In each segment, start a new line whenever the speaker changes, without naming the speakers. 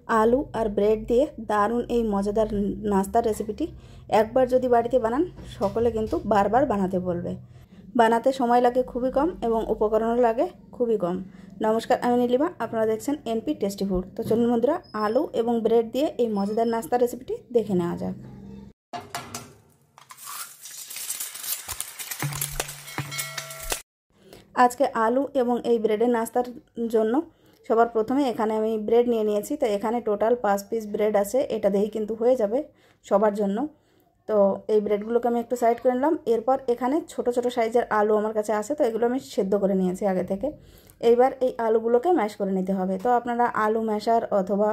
आलू और ब्रेड दिए दारुण এই মজাদার নাস্তার রেসিপিটি একবার যদি বাড়িতে বানান সকলে কিন্তু বারবার বানাতে বলবে। বানাতে সময় লাগে খুবই কম এবং উপকরণও লাগে খুবই কম। নমস্কার, আমি নীলিমা, আপনারা দেখছেন এনপি টেস্টি ফুড। তো চলুন বন্ধুরা, আলু এবং ব্রেড দিয়ে এই মজাদার নাস্তার রেসিপিটি দেখে নেওয়া যাক। আজকে আলু এবং এই ব্রেডের নাস্তার জন্য সবার প্রথমে এখানে আমি ব্রেড নিয়ে নিয়েছি। তো এখানে টোটাল 5 পিস ব্রেড আছে, এটা দিয়েই কিন্তু হয়ে যাবে সবার জন্য। তো এই ব্রেডগুলোকে আমি একটু সাইড করে নিলাম। এরপর এখানে ছোট ছোট সাইজের আলু আমার কাছে আছে, তো এগুলো আমি সেদ্ধ করে নিয়েছি আগে থেকে। এইবার এই আলুগুলোকে ম্যাশ করে নিতে হবে। তো আপনারা আলু ম্যাশার অথবা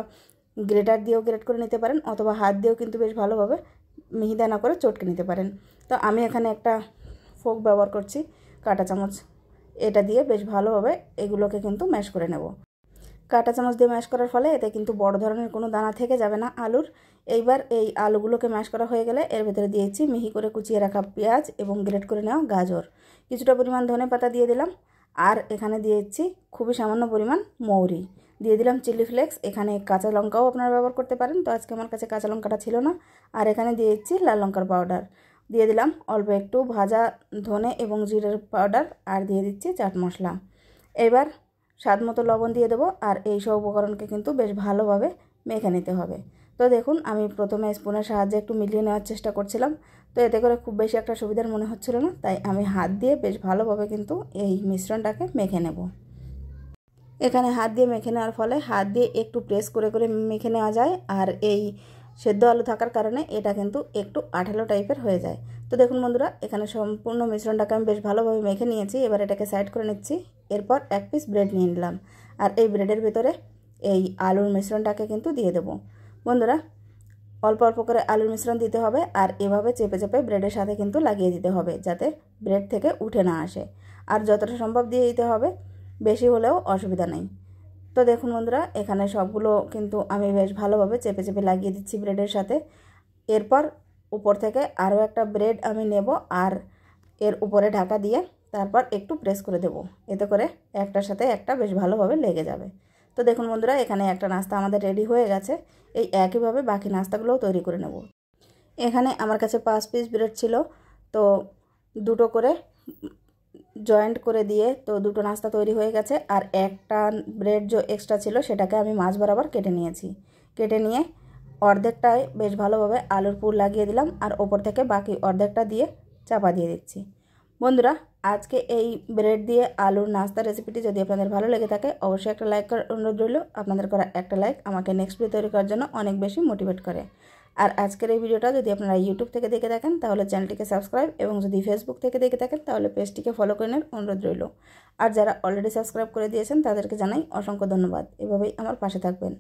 গ্রেটার দিয়েও গ্রেট করে নিতে পারেন, অথবা হাত দিয়েও কিন্তু বেশ ভালোভাবে মিহিদানা করে চটকে নিতে পারেন। তো আমি এখানে একটা ফোক ব্যবহার করছি, কাঁটা চামচ, এটা দিয়ে বেশ ভালোভাবে এগুলোকে কিন্তু ম্যাশ করে নেব। কাঁটা চামচ দিয়ে ম্যাশ করার ফলে এতে কিন্তু বড় ধরনের কোনো দানা থেকে যাবে না আলুর। এইবার এই আলুগুলোকে ম্যাশ করা হয়ে গেলে এর ভেতরে দিয়েছি মিহি করে কুচিয়ে রাখা পেঁয়াজ এবং গ্রেট করে নেওয়া গাজর, কিছুটা পরিমাণ ধনেপাতা দিয়ে দিলাম, আর এখানে দিয়েছি খুবই সামান্য পরিমাণ মৌরি, দিয়ে দিলাম চিলি ফ্লেক্স। এখানে কাঁচা লঙ্কাও আপনারা ব্যবহার করতে পারেন, তো আজকে আমার কাছে কাঁচা লঙ্কাটা ছিল না। আর এখানে দিয়েছি লাল লঙ্কার পাউডার, দিয়ে দিলাম অল্প একটু ভাজা ধনে এবং জিরের পাউডার, আর দিয়ে দিচ্ছি চাট মশলা। এবার স্বাদ মতো লবণ দিয়ে দেবো, আর এই সব উপকরণকে কিন্তু বেশ ভালোভাবে মেখে নিতে হবে। তো দেখুন, আমি প্রথমে স্পুনের সাহায্যে একটু মিলিয়ে নেওয়ার চেষ্টা করছিলাম, তো এতে করে খুব বেশি একটা সুবিধার মনে হচ্ছিল না, তাই আমি হাত দিয়ে বেশ ভালোভাবে কিন্তু এই মিশ্রণটাকে মেখে নেব। এখানে হাত দিয়ে মেখে নেওয়ার ফলে হাত দিয়ে একটু প্রেস করে করে মেখে নেওয়া যায়, আর এই সেদ্ধ আলু থাকার কারণে এটা কিন্তু একটু আঠালো টাইপের হয়ে যায়। তো দেখুন বন্ধুরা, এখানে সম্পূর্ণ মিশ্রণটাকে আমি বেশ ভালোভাবে মেখে নিয়েছি। এবার এটাকে সাইড করে নিচ্ছি। এরপর এক পিস ব্রেড নিয়ে নিলাম, আর এই ব্রেডের ভেতরে এই আলুর মিশ্রণটাকে কিন্তু দিয়ে দেবো। বন্ধুরা, অল্প অল্প করে আলুর মিশ্রণ দিতে হবে, আর এভাবে চেপে চেপে ব্রেডের সাথে কিন্তু লাগিয়ে দিতে হবে, যাতে ব্রেড থেকে উঠে না আসে। আর যতটা সম্ভব দিয়ে দিতে হবে, বেশি হলেও অসুবিধা নেই। তো দেখুন বন্ধুরা, এখানে সবগুলো কিন্তু আমি বেশ ভালোভাবে চেপে চেপে লাগিয়ে দিচ্ছি ব্রেডের সাথে। এরপর উপর থেকে আরও একটা ব্রেড আমি নেব, আর এর উপরে ঢাকা দিয়ে তারপর একটু প্রেস করে দেব, এতে করে একটার সাথে একটা বেশ ভালোভাবে লেগে যাবে। তো দেখুন বন্ধুরা, এখানে একটা নাস্তা আমাদের রেডি হয়ে গেছে। এই একইভাবে বাকি নাস্তাগুলোও তৈরি করে নেব। এখানে আমার কাছে 5 পিস ব্রেড ছিল, তো দুটো করে জয়েন্ট করে দিয়ে তো দুটো নাস্তা তৈরি হয়ে গেছে। আর একটা ব্রেড যে এক্সট্রা ছিল সেটাকে আমি মাঝ বরাবর কেটে নিয়েছি। কেটে নিয়ে অর্ধেকটায় বেশ ভালোভাবে আলুর পুর লাগিয়ে দিলাম, আর ওপর থেকে বাকি অর্ধেকটা দিয়ে চাপা দিয়ে দিচ্ছি। বন্ধুরা, আজকে এই ব্রেড দিয়ে আলুর নাস্তা রেসিপিটি যদি আপনাদের ভালো লেগে থাকে, অবশ্যই একটা লাইক করার অনুরোধ রইল। আপনাদের করা একটা লাইক আমাকে নেক্সট ভিডিও তৈরি করার জন্য অনেক বেশি মোটিভেট করে। আর আজকের এই ভিডিওটা যদি আপনারা ইউটিউব থেকে দেখে থাকেন তাহলে চ্যানেলটিকে সাবস্ক্রাইব, এবং যদি ফেসবুক থেকে দেখে থাকেন তাহলে পেজটিকে ফলো করে নেওয়ার অনুরোধ রইল। আর যারা অলরেডি সাবস্ক্রাইব করে দিয়েছেন তাদেরকে জানাই অসংখ্য ধন্যবাদ। এভাবেই আমার পাশে থাকবেন।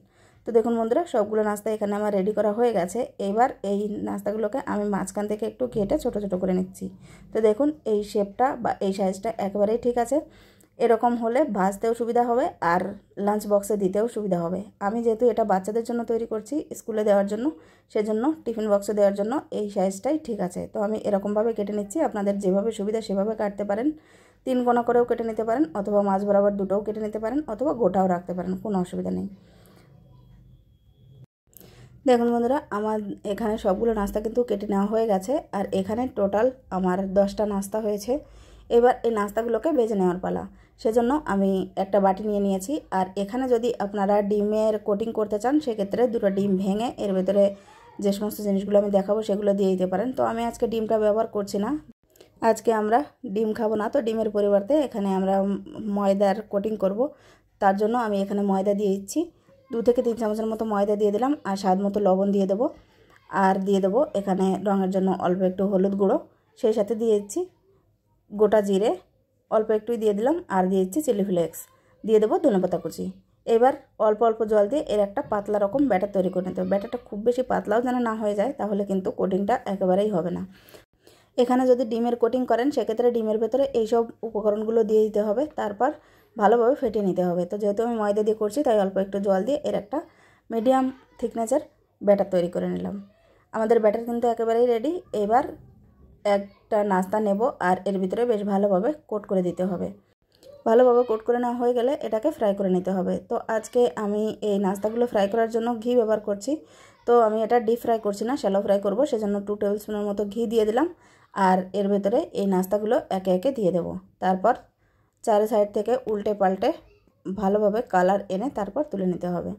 তো দেখুন বন্ধুরা, সবগুলো নাস্তা এখানে আমার রেডি করা হয়ে গেছে। এবার এই নাস্তাগুলোকে আমি মাঝখান থেকে একটু কেটে ছোট ছোট করে নিচ্ছি। তো দেখুন, এই শেপটা বা এই সাইজটা একেবারেই ঠিক আছে। এরকম হলে ভাজতেও সুবিধা হবে, আর লাঞ্চ বক্সে দিতেও সুবিধা হবে। আমি যেহেতু এটা বাচ্চাদের জন্য তৈরি করছি, স্কুলে দেওয়ার জন্য, সেজন্য টিফিন বক্সে দেওয়ার জন্য এই সাইজটাই ঠিক আছে। তো আমি এরকমভাবে কেটে নিচ্ছি। আপনাদের যেভাবে সুবিধা সেভাবে কাটতে পারেন। 3 কোণা করেও কেটে নিতে পারেন, অথবা মাঝ বরাবর দুটোও কেটে নিতে পারেন, অথবা গোটাও রাখতে পারেন, কোনো অসুবিধা নেই। দেখুন বন্ধুরা, আমার এখানে সবগুলো নাস্তা কিন্তু কেটে নেওয়া হয়ে গেছে, আর এখানে টোটাল আমার 10টা নাস্তা হয়েছে। এবার এই নাস্তাগুলোকে ভেজে নেওয়ার পালা। সেজন্য আমি একটা বাটি নিয়ে নিয়েছি, আর এখানে যদি আপনারা ডিমের কোটিং করতে চান সেক্ষেত্রে দুটো ডিম ভেঙে এর ভেতরে যে সমস্ত জিনিসগুলো আমি দেখাবো সেগুলো দিয়ে দিতে পারেন। তো আমি আজকে ডিমটা ব্যবহার করছি না, আজকে আমরা ডিম খাবো না। তো ডিমের পরিবর্তে এখানে আমরা ময়দার কোটিং করব। তার জন্য আমি এখানে ময়দা দিয়ে দিচ্ছি। 2 থেকে 3 চামচের মতো ময়দা দিয়ে দিলাম, আর স্বাদ মতো লবণ দিয়ে দেবো। আর দিয়ে দেবো এখানে রঙের জন্য অল্প একটু হলুদ গুঁড়ো, সেই সাথে দিয়ে দিচ্ছি গোটা জিরে, অল্প একটুই দিয়ে দিলাম, আর দিয়ে দিচ্ছি চিলি ফ্লেক্স, দিয়ে দেবো ধনেপাতা কুচি। এবার অল্প অল্প জল দিয়ে এর একটা পাতলা রকম ব্যাটার তৈরি করে নিতে হবে। ব্যাটারটা খুব বেশি পাতলাও যেন না হয়ে যায়, তাহলে কিন্তু কোটিংটা একেবারেই হবে না। এখানে যদি ডিমের কোটিং করেন সেক্ষেত্রে ডিমের ভেতরে এইসব উপকরণগুলো দিয়ে দিতে হবে, তারপর ভালোভাবে ফেটিয়ে নিতে হবে। তো যেহেতু আমি ময়দা দিয়ে করছি, তাই অল্প একটু জল দিয়ে এর একটা মিডিয়াম থিকনেসের ব্যাটার তৈরি করে নিলাম। আমাদের ব্যাটার কিন্তু একেবারেই রেডি। এবার একটা নাস্তা নেব, আর এর ভিতরে বেশ ভালোভাবে কোট করে দিতে হবে। ভালোভাবে কোট করে নেওয়া হয়ে গেলে এটাকে ফ্রাই করে নিতে হবে। তো আজকে আমি এই নাস্তাগুলো ফ্রাই করার জন্য ঘি ব্যবহার করছি। তো আমি এটা ডিপ ফ্রাই করছি না, শ্যালো ফ্রাই করব, সেজন্য 2 টেবিল স্পুনের মতো ঘি দিয়ে দিলাম। আর এর ভেতরে এই নাস্তাগুলো একে একে দিয়ে দেব। তারপর চারি সাইড থেকে উল্টে পাল্টে ভালোভাবে কালার এনে তারপর তুলে নিতে হবে।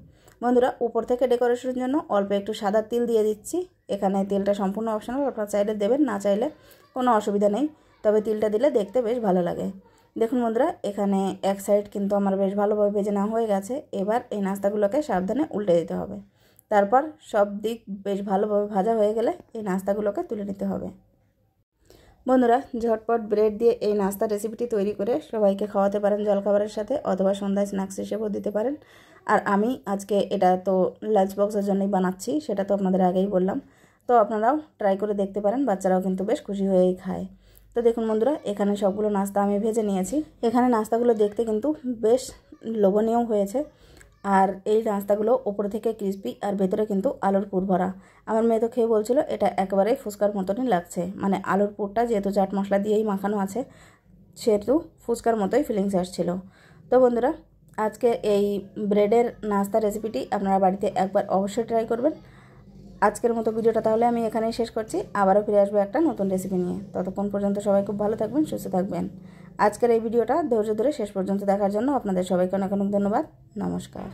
বন্ধুরা, উপর থেকে ডেকোরেশনের জন্য অল্প একটু সাদা তিল দিয়ে দিচ্ছি। এখানে তিলটা সম্পূর্ণ অপশনাল, আপনারা চাইলে দেবেন, না চাইলে কোনো অসুবিধা নেই, তবে তিলটা দিলে দেখতে বেশ ভালো লাগে। দেখুন বন্ধুরা, এখানে এক সাইড কিন্তু আমার বেশ ভালোভাবে ভেজে নেওয়া হয়ে গেছে। এবার এই নাস্তাগুলোকে সাবধানে উল্টে দিতে হবে। তারপর সব দিক বেশ ভালোভাবে ভাজা হয়ে গেলে এই নাস্তাগুলোকে তুলে নিতে হবে। বন্ধুরা, ঝটপট ব্রেড দিয়ে এই নাস্তা রেসিপিটি তৈরি করে সবাইকে খাওয়াতে পারেন জলখাবারের সাথে, অথবা সন্ধ্যায় স্ন্যাক্স হিসেবেও দিতে পারেন। আর আমি আজকে এটা তো লাঞ্চ বক্সের জন্যই বানাচ্ছি, সেটা তো আপনাদের আগেই বললাম। তো আপনারাও ট্রাই করে দেখতে পারেন, বাচ্চারাও কিন্তু বেশ খুশি হয়েই খায়। তো দেখুন বন্ধুরা, এখানে সবগুলো নাস্তা আমি ভেজে নিয়েছি। এখানে নাস্তাগুলো দেখতে কিন্তু বেশ লোভনীয় হয়েছে। আর এই নাস্তাগুলো ওপর থেকে ক্রিস্পি আর ভেতরে কিন্তু আলুর পুর ভরা। আমার মেয়ে তো খেয়ে বলছিল এটা একেবারেই ফুচকার মতনই লাগছে, মানে আলুর পুরটা যেহেতু চাট মশলা দিয়েই মাখানো আছে সেহেতু ফুচকার মতোই ফিলিংস আসছিল। তো বন্ধুরা, আজকে এই ব্রেডের নাস্তা রেসিপিটি আপনারা বাড়িতে একবার অবশ্যই ট্রাই করবেন। আজকের মতো ভিডিওটা তাহলে আমি এখানেই শেষ করছি। আবারও ফিরে আসবো একটা নতুন রেসিপি নিয়ে। ততক্ষণ পর্যন্ত সবাই খুব ভালো থাকবেন, সুস্থ থাকবেন। আজকের এই ভিডিওটা ধৈর্য ধরে শেষ পর্যন্ত দেখার জন্য আপনাদের সবাইকে অনেক অনেক ধন্যবাদ। নমস্কার।